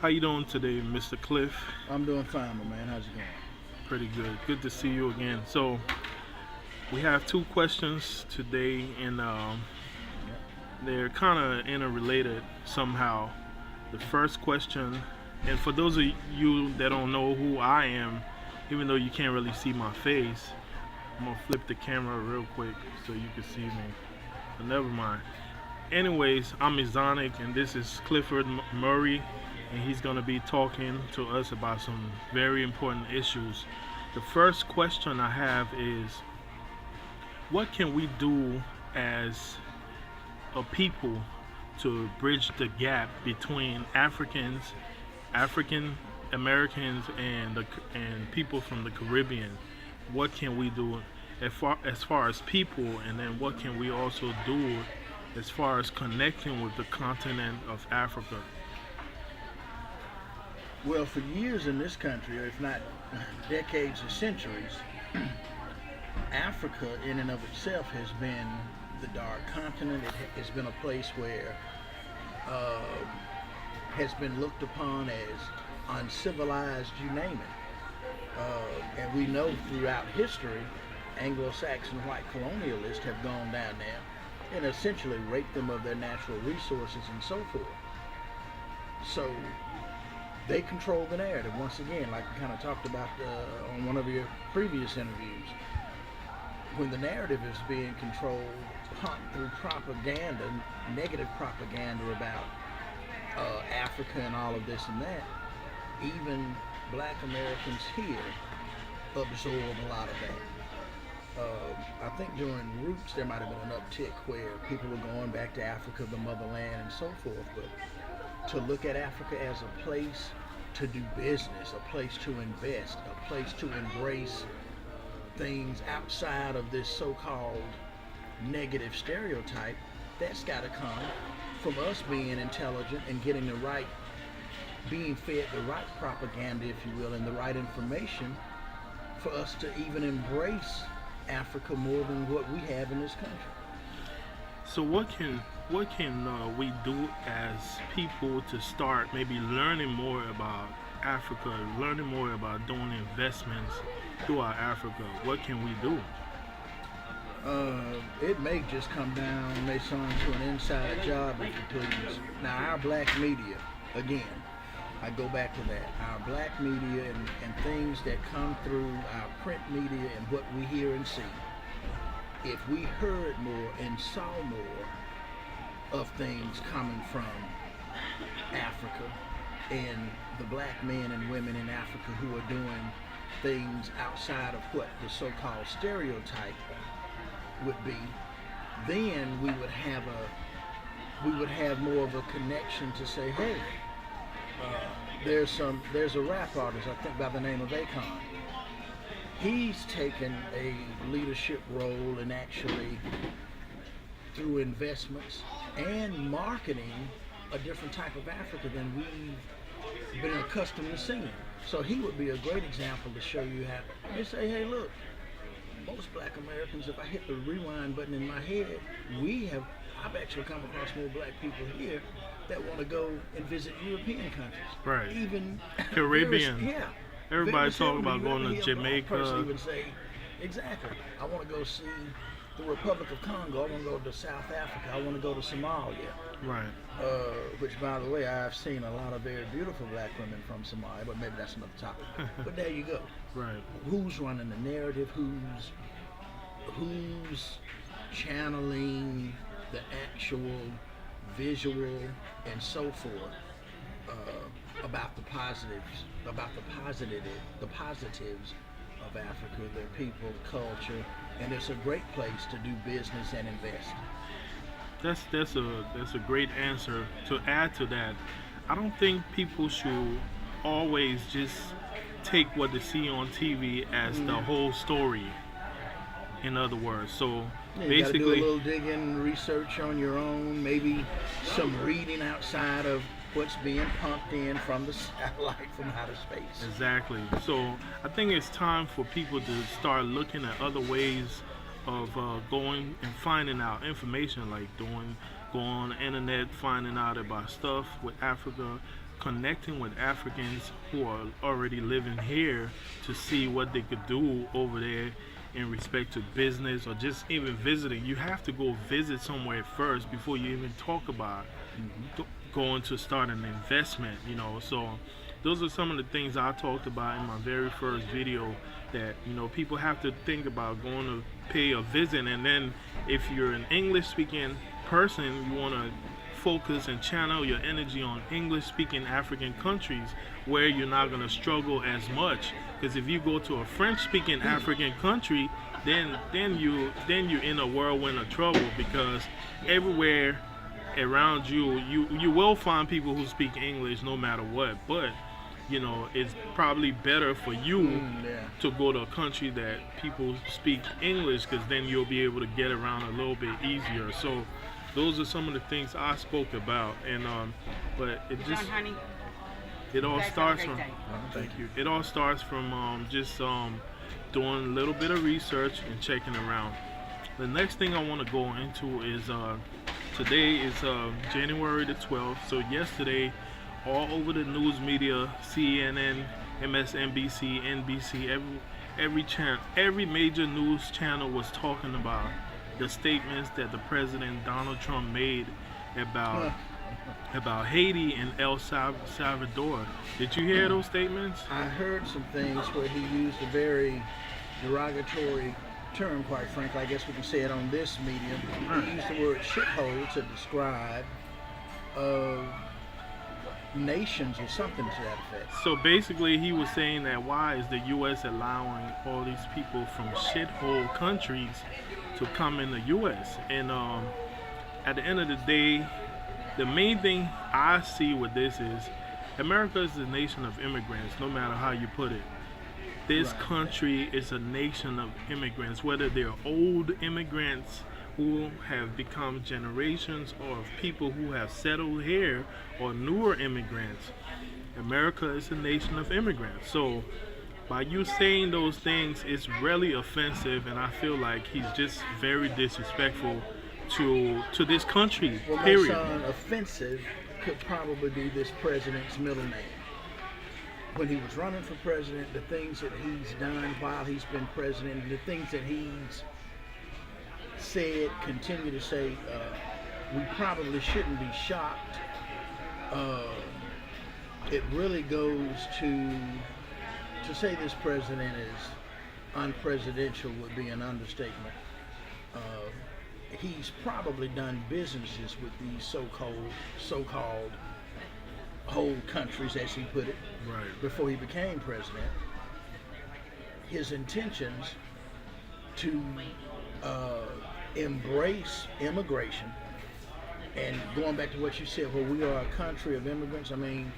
How you doing today, Mr. Cliff? I'm doing fine, my man. How's it going? Pretty good. Good to see you again. So we have two questions today, and Yep. they're kind of interrelated somehow. The first question, and for those of you that don't know who I am, even though you can't really see my face, I'm gonna flip the camera real quick so you can see me. But never mind. Anyways, I'm Exonic, and this is Clifford Murray, and he's going to be talking to us about some very important issues. The first question I have is, what can we do as a people to bridge the gap between African Americans, and people from the Caribbean? What can we do as far as people, and then what can we also do as far as connecting with the continent of Africa? Well, for years in this country, or if not decades or centuries, Africa in and of itself has been the dark continent. Has been a place where uh, has been looked upon as uncivilized, you name it. And we know throughout history, Anglo-Saxon white colonialists have gone down there and essentially raped them of their natural resources and so forth. So they control the narrative once again, like we kind of talked about on one of your previous interviews. When the narrative is being controlled, pumped through propaganda, negative propaganda about Africa and all of this and that, even black Americans here absorb a lot of that. I think during Roots there might have been an uptick where people were going back to Africa, the motherland, and so forth. But to look at Africa as a place to do business, a place to invest, a place to embrace things outside of this so-called negative stereotype, that's got to come from us being intelligent and getting the right, being fed the right propaganda, if you will, and the right information for us to even embrace Africa more than what we have in this country. So what can we do as people to start maybe learning more about Africa, learning more about doing investments throughout Africa? What can we do? It may just come down, Mason, to an inside job, if you please. Now, our black media, again, I go back to that. Our black media and things that come through our print media and what we hear and see. If we heard more and saw more of things coming from Africa and the black men and women in Africa who are doing things outside of what the so-called stereotype would be, then we would have more of a connection to say, hey, there's a rap artist, I think, by the name of Akon. He's taken a leadership role in actually, through investments and marketing, a different type of Africa than we've been accustomed to seeing. So he would be a great example to show you how. They say, hey, look, most black Americans, if I hit the rewind button in my head, I've actually come across more black people here that want to go and visit European countries. Right. Even Caribbean. yeah. Everybody Very talk similar. about You going never to hear a black person Jamaica. even say, exactly, I want to go see the Republic of Congo, I want to go to South Africa, I want to go to Somalia. Right. Which, by the way, I've seen a lot of very beautiful black women from Somalia, but maybe that's another topic. But there you go. Right. Who's running the narrative? Who's channeling the actual visual and so forth about the positives, the positives of Africa, their people, culture, and it's a great place to do business and invest. That's a great answer. To add to that, I don't think people should always just take what they see on TV as the whole story. In other words, so Yeah, you got to do a basically, little digging, research on your own, maybe some reading outside of what's being pumped in from the satellite from outer space. exactly. So I think it's time for people to start looking at other ways of going and finding out information, like going on the internet, finding out about stuff with Africa, connecting with Africans who are already living here to see what they could do over there in respect to business or just even visiting. You have to go visit somewhere first before you even talk about going to start an investment, you know. So those are some of the things I talked about in my very first video, that, you know, people have to think about going to pay a visit. And then if you're an English speaking person, you want to focus and channel your energy on English speaking African countries where you're not going to struggle as much. Because if you go to a French speaking African country, then you're in a whirlwind of trouble, because everywhere around you will find people who speak English no matter what. But you know, it's probably better for you to go to a country that people speak English, because then you'll be able to get around a little bit easier. So those are some of the things I spoke about. And but it just honey. it all You guys starts have a from great day. thank you. It all starts from just doing a little bit of research and checking around. The next thing I want to go into is today is January the 12th. So yesterday, all over the news media, CNN, MSNBC, NBC, every major news channel was talking about the statements that the President Donald Trump made about Haiti and El Salvador. Did you hear those statements? I heard some things where he used a very derogatory term, quite frankly. I guess we can say it on this medium. He used the word shithole to describe nations or something to that effect. So basically, he was saying that why is the U.S. allowing all these people from shithole countries to come in the U.S.? And at the end of the day, the main thing I see with this is America is a nation of immigrants, no matter how you put it. This country is a nation of immigrants, whether they're old immigrants who have become generations, or people who have settled here, or newer immigrants. America is a nation of immigrants. So by you saying those things, it's really offensive, and I feel like he's just very disrespectful to this country, Well, period. my son, offensive could probably be this president's middle name. When he was running for president, the things that he's done while he's been president, the things that he's said, continue to say, we probably shouldn't be shocked. It really goes to say this president is unpresidential would be an understatement. He's probably done businesses with these so-called whole countries, as he put it, before he became president. His intentions to embrace immigration, and going back to what you said, well, we are a country of immigrants. I mean,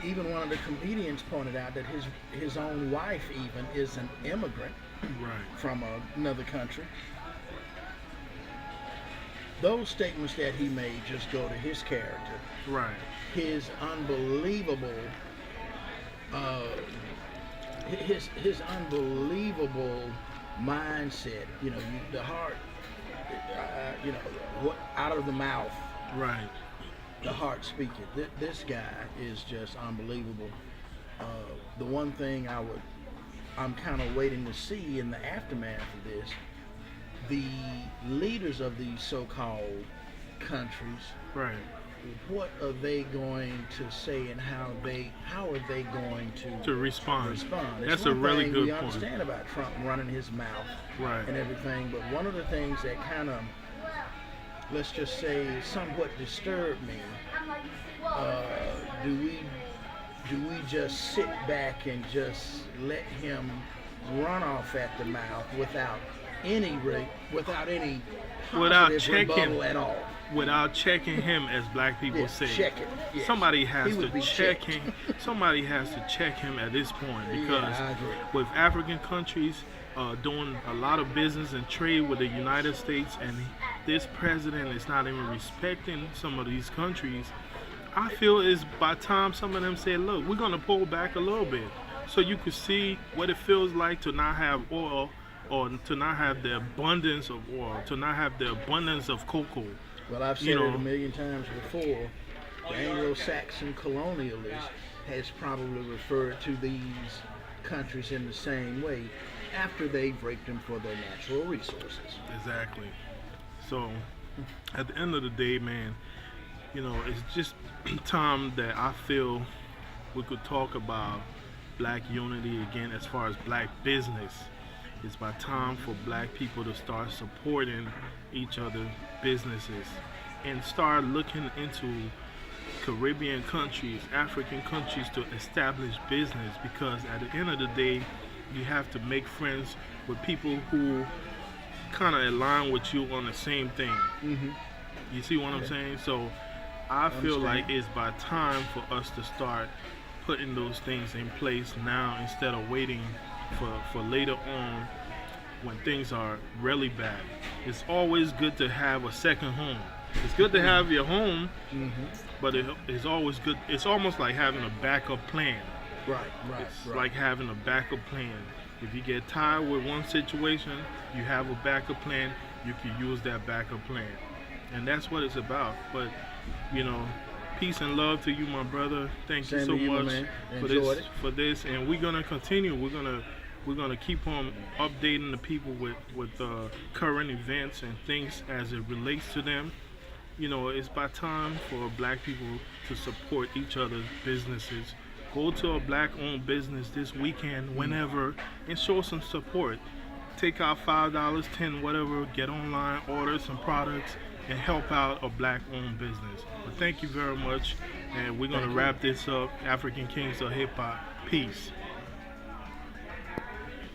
even one of the comedians pointed out that his own wife even is an immigrant from another country. Those statements that he made just go to his character, his unbelievable, his unbelievable mindset. You know, the heart, you know, what out of the mouth, the heart speaking. This guy is just unbelievable. The one thing I'm kind of waiting to see in the aftermath of this, the leaders of these so-called countries, what are they going to say, and how are they going to respond? That's one a really thing good we point. understand about Trump running his mouth and everything, but one of the things that kind of, let's just say, somewhat disturbed me, do we just sit back and just let him run off at the mouth without any positive rebuttal at all? Without checking him, as black people say. Check it. Yes. Somebody has He would to be check checked. him. Somebody has to check him at this point, because I agree. with African countries doing a lot of business and trade with the United States, and this president is not even respecting some of these countries, I feel it's by time some of them say, look, we're going to pull back a little bit, so you could see what it feels like to not have oil, or to not have the abundance of oil, to not have the abundance of cocoa. Well, I've said it a million times before. The Anglo-Saxon colonialist has probably referred to these countries in the same way after they've raped them for their natural resources. Exactly. So, at the end of the day, man, it's just time that I feel we could talk about black unity again as far as black business. It's by time for black people to start supporting each other's businesses and start looking into Caribbean countries, African countries to establish business, because at the end of the day, you have to make friends with people who kind of align with you on the same thing. Mm-hmm. You see what I'm saying? So I feel like it's by time for us to start putting those things in place now instead of waiting for later on when things are really bad. It's always good to have a second home. It's good to have your home, but it's always good. It's almost like having a backup plan. Right. It's like having a backup plan. If you get tired with one situation, you have a backup plan. You can use that backup plan, and that's what it's about. But peace and love to you, my brother. Thank you so much for this, and we're gonna continue. We're gonna keep on updating the people with current events and things as it relates to them. It's by time for black people to support each other's businesses. Go to a black-owned business this weekend, whenever, and show some support. Take out $5, $10, whatever. Get online, order some products, and help out a black-owned business. But thank you very much, and we're gonna wrap this up. African Kings of Hip Hop. Peace.